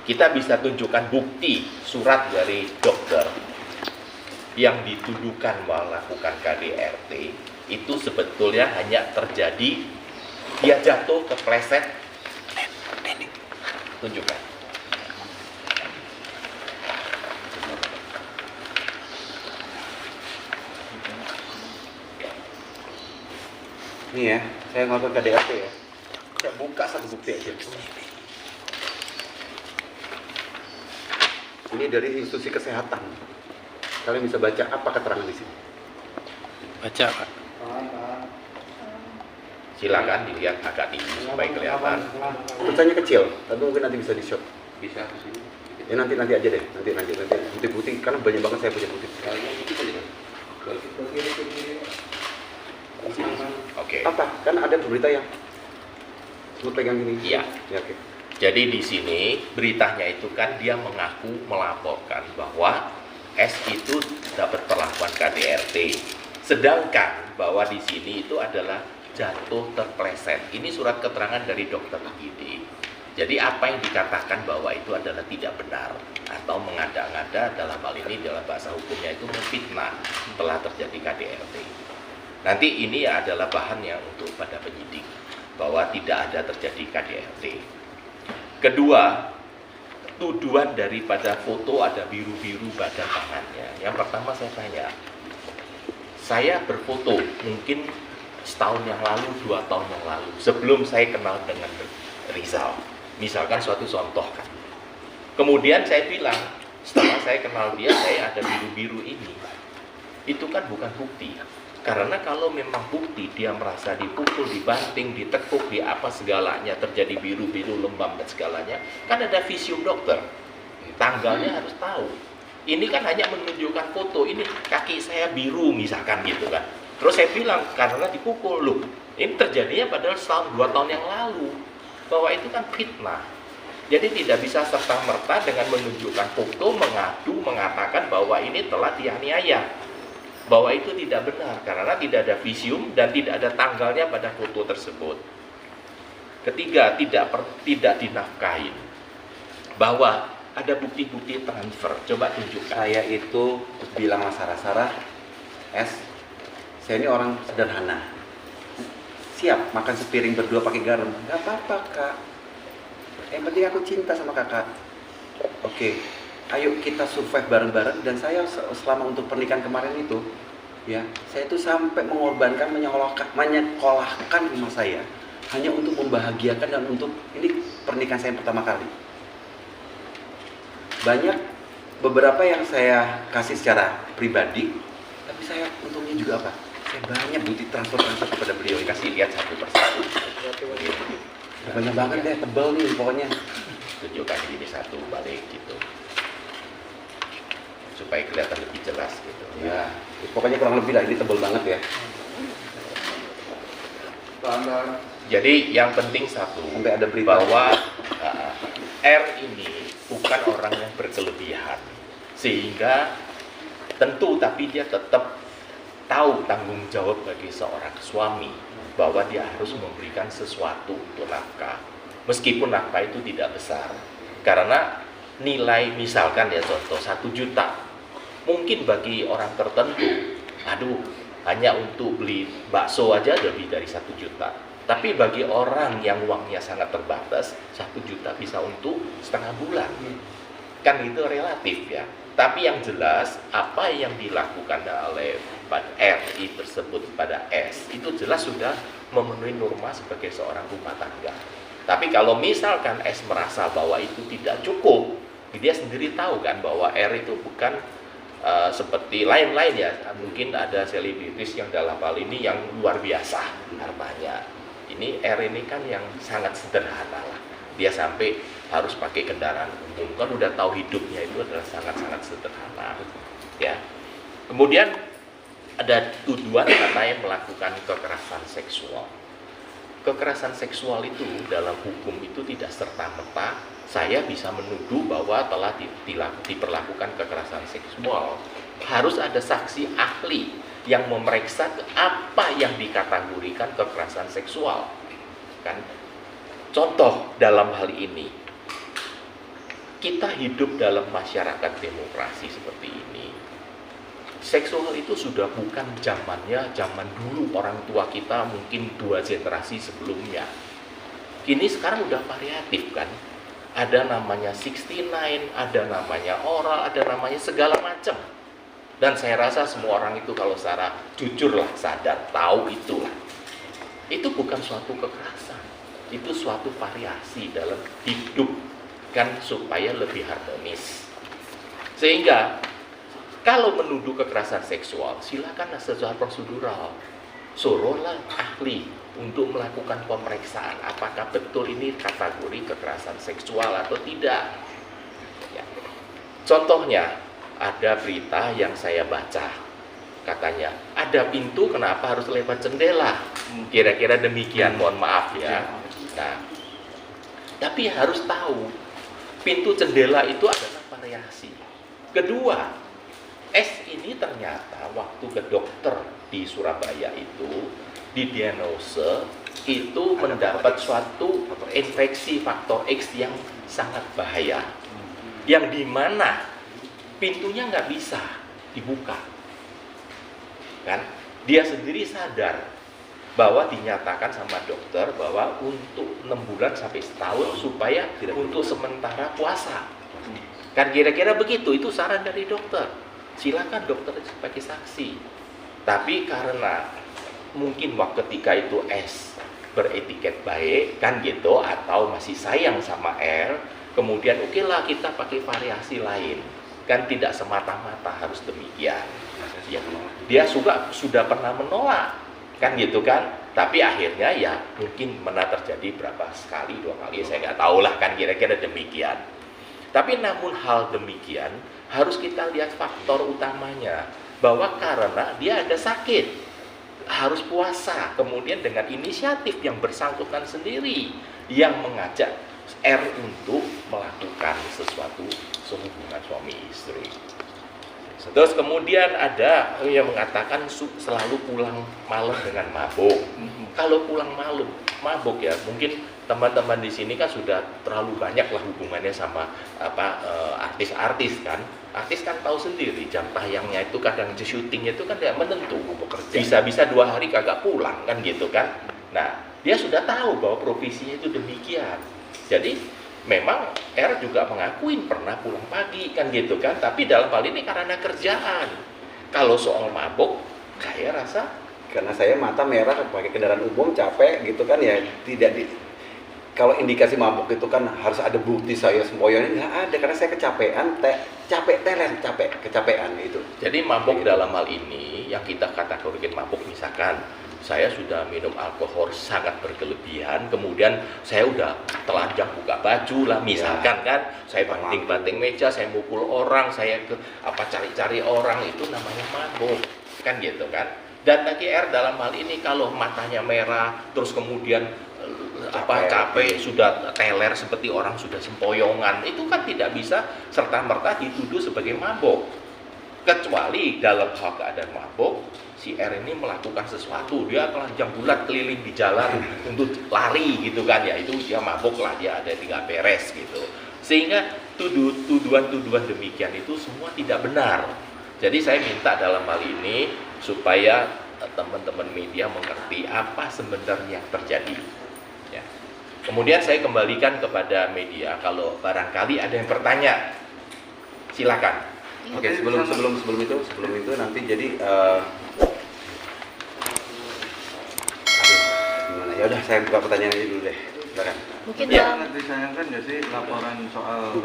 kita bisa tunjukkan bukti surat dari dokter yang dituduhkan melakukan KDRT itu sebetulnya hanya terjadi dia jatuh kepleset. Tunjukkan. Ini ya, saya ngelakuin KDRT ya. Saya buka satu bukti aja. Ini dari institusi kesehatan. Kalian bisa baca apa keterangan di sini? Baca, Pak. Silakan dilihat agak tinggi supaya kelihatan. Tulisannya kecil, tapi mungkin nanti bisa di shot. Bisa ke sini. Ya nanti aja deh, nanti bukti karena banyak banget saya punya bukti. Oke. Apa? Kan ada berita yang sebut pegang ini. Iya. Ya, oke. Jadi di sini beritanya itu kan dia mengaku melaporkan bahwa S itu dapat perlakuan KDRT. Sedangkan bahwa di sini itu adalah jatuh terpleset. Ini surat keterangan dari dokter IGD. Jadi apa yang dikatakan bahwa itu adalah tidak benar atau mengada-ngada dalam hal ini dalam bahasa hukumnya itu memfitnah telah terjadi KDRT. Nanti ini adalah bahan yang untuk pada penyidik bahwa tidak ada terjadi KDRT. Kedua, tuduhan daripada foto ada biru-biru badan tangannya. Yang pertama saya tanya, saya berfoto mungkin setahun yang lalu, 2 tahun yang lalu, sebelum saya kenal dengan Rizal. Misalkan suatu contoh kan. Kemudian saya bilang, setelah saya kenal dia, saya ada biru-biru ini. Itu kan bukan bukti. Karena kalau memang bukti dia merasa dipukul, dibanting, ditekuk, di apa segalanya, terjadi biru-biru, lembam dan segalanya, kan ada visium dokter. Tanggalnya harus tahu. Ini kan hanya menunjukkan foto, ini kaki saya biru misalkan gitu kan. Terus saya bilang, karena dipukul, loh, ini terjadinya padahal setahun, 2 tahun yang lalu. Bahwa itu kan fitnah. Jadi tidak bisa serta-merta dengan menunjukkan foto, mengadu, mengatakan bahwa ini telah dianiaya. Bahwa itu tidak benar, karena tidak ada visium dan tidak ada tanggalnya pada foto tersebut. Ketiga, tidak dinafkahin. Bahwa ada bukti-bukti transfer, coba tunjukkan. Saya itu bilang sama Sarah, saya ini orang sederhana. Siap makan sepiring berdua pakai garam, nggak apa-apa kak. Yang penting aku cinta sama kakak. Oke, ayo kita survive bareng-bareng. Dan saya selama untuk pernikahan kemarin itu, ya, saya itu sampai mengorbankan, menyekolahkan rumah saya hanya untuk membahagiakan dan untuk ini pernikahan saya yang pertama kali. Banyak beberapa yang saya kasih secara pribadi, tapi saya untungnya juga apa? Saya banyak bukti transfer kepada beliau. Kasih lihat satu persatu. Banyak banget deh, tebal nih pokoknya. Tunjukkan ini satu balik gitu, supaya kelihatan lebih jelas gitu. Ya, pokoknya kurang lebih lah, ini tebal banget ya. Jadi yang penting satu, Sampai ada berita bahwa R ini bukan orang yang berkelebihan, sehingga tentu tapi dia tetap tahu tanggung jawab bagi seorang suami bahwa dia harus memberikan sesuatu untuk nafkah, meskipun nafkah itu tidak besar. Karena nilai misalkan ya contoh 1 juta, mungkin bagi orang tertentu, aduh hanya untuk beli bakso aja lebih dari 1 juta. Tapi bagi orang yang uangnya sangat terbatas, 1 juta bisa untuk setengah bulan. Kan itu relatif ya. Tapi yang jelas apa yang dilakukan oleh RI tersebut pada S itu jelas sudah memenuhi norma sebagai seorang rumah tangga. Tapi kalau misalkan S merasa bahwa itu tidak cukup, dia sendiri tahu kan bahwa R itu bukan seperti lain-lain ya. Mungkin ada selebritis yang dalam hal ini yang luar biasa hartanya. Ini R ini kan yang sangat sederhana lah. Dia sampai harus pakai kendaraan umum, kan udah tahu hidupnya itu adalah sangat-sangat sederhana ya. Kemudian ada tuduhan katanya melakukan kekerasan seksual. Kekerasan seksual itu dalam hukum itu tidak serta-merta saya bisa menuduh bahwa telah diperlakukan kekerasan seksual. Harus ada saksi ahli yang memeriksa apa yang dikategorikan kekerasan seksual kan. Contoh dalam hal ini, kita hidup dalam masyarakat demokrasi seperti ini. Seksual itu sudah bukan zaman dulu orang tua kita mungkin 2 generasi sebelumnya. Kini sekarang udah variatif kan. Ada namanya 69, ada namanya oral, ada namanya segala macam. Dan saya rasa semua orang itu kalau secara jujur lah, sadar, tahu itulah. Itu bukan suatu kekerasan. Itu suatu variasi dalam hidup kan supaya lebih harmonis. Sehingga kalau menuduh kekerasan seksual, silakan secara prosedural. Suruhlah ahli untuk melakukan pemeriksaan apakah betul ini kategori kekerasan seksual atau tidak. Ya. Contohnya, ada berita yang saya baca. Katanya, ada pintu kenapa harus lewat jendela? Kira-kira demikian, mohon maaf ya. Nah, tapi harus tahu, pintu jendela itu adalah variasi. Kedua, S ini ternyata waktu ke dokter di Surabaya itu didiagnose itu mendapat suatu infeksi faktor X yang sangat bahaya, yang dimana pintunya nggak bisa dibuka, kan? Dia sendiri sadar bahwa dinyatakan sama dokter bahwa untuk 6 bulan sampai setahun supaya untuk sementara puasa, kan kira-kira begitu. Itu saran dari dokter. Silakan dokter sebagai saksi. Tapi karena mungkin waktu ketika itu S beretiket baik kan gitu, atau masih sayang sama R, kemudian oke lah kita pakai variasi lain. Kan tidak semata-mata harus demikian. Ya, dia sudah pernah menolak kan gitu kan. Tapi akhirnya ya mungkin pernah terjadi berapa sekali, 2 kali, saya nggak tahu lah kan kira-kira demikian. Tapi namun hal demikian harus kita lihat faktor utamanya, bahwa karena dia ada sakit, harus puasa, kemudian dengan inisiatif yang bersangkutan sendiri yang mengajak R untuk melakukan sesuatu hubungan suami istri. Terus kemudian ada yang mengatakan selalu pulang malam dengan mabuk. Kalau pulang malam mabuk ya, mungkin teman-teman di sini kan sudah terlalu banyak lah hubungannya sama artis-artis kan. Artis kan tahu sendiri jam tayangnya itu kadang syutingnya itu kan tidak menentu, bisa-bisa 2 hari kagak pulang kan gitu kan. Nah, dia sudah tahu bahwa profesinya itu demikian. Jadi memang R juga mengakuin pernah pulang pagi kan gitu kan, tapi dalam hal ini karena kerjaan. Kalau soal mabuk, saya rasa Karena saya mata merah pakai kendaraan umum capek gitu kan ya, tidak di, kalau indikasi mabuk itu kan harus ada bukti saya sempoyonnya, nggak ada karena saya kecapean, kecapean itu. jadi mabuk Gitu. dalam hal ini yang kita kategorikan mabuk, misalkan saya sudah minum alkohol sangat berkelebihan, kemudian saya udah telanjang buka baju lah misalkan kan, saya banting-banting meja, saya mukul orang, saya cari-cari orang, itu namanya mabuk kan gitu kan. Dan bagi R dalam hal ini kalau matanya merah terus kemudian capek, sudah teler seperti orang sudah sempoyongan, itu kan tidak bisa serta-merta dituduh sebagai mabuk. Kecuali dalam hal keadaan mabuk, si R ini melakukan sesuatu, dia telanjang bulat keliling di jalan untuk lari gitu kan, ya itu dia mabuk lah, dia ada tinggal beres gitu. Sehingga tuduhan-tuduhan demikian itu semua tidak benar. Jadi saya minta dalam hal ini supaya teman-teman media mengerti apa sebenarnya yang terjadi. Ya. Kemudian saya kembalikan kepada media, kalau barangkali ada yang bertanya, silakan. Oke, sebelum itu nanti jadi gimana ya, udah saya buka pertanyaan ini dulu deh. Silakan. Mungkin Ya. sangat disayangkan nggak sih laporan soal